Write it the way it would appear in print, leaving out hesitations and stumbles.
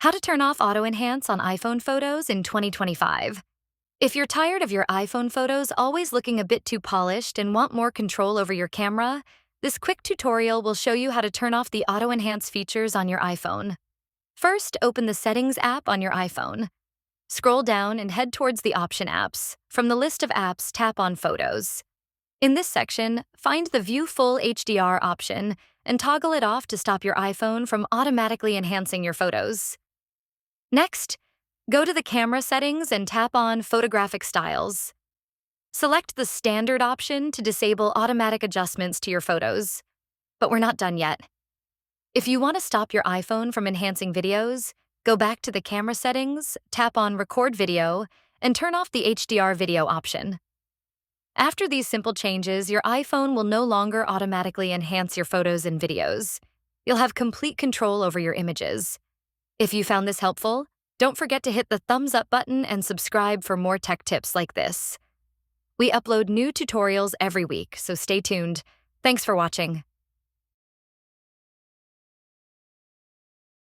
How to turn off auto enhance on iPhone photos in 2025. If you're tired of your iPhone photos always looking a bit too polished and want more control over your camera, this quick tutorial will show you how to turn off the auto enhance features on your iPhone. First, open the Settings app on your iPhone. Scroll down and head towards the Option apps. From the list of apps, tap on Photos. In this section, find the View Full HDR option and toggle it off to stop your iPhone from automatically enhancing your photos. Next, go to the camera settings and tap on Photographic Styles. Select the Standard option to disable automatic adjustments to your photos. But we're not done yet. If you want to stop your iPhone from enhancing videos, go back to the camera settings, tap on Record Video, and turn off the HDR video option. After these simple changes, your iPhone will no longer automatically enhance your photos and videos. You'll have complete control over your images. If you found this helpful, don't forget to hit the thumbs up button and subscribe for more tech tips like this. We upload new tutorials every week, so stay tuned. Thanks for watching.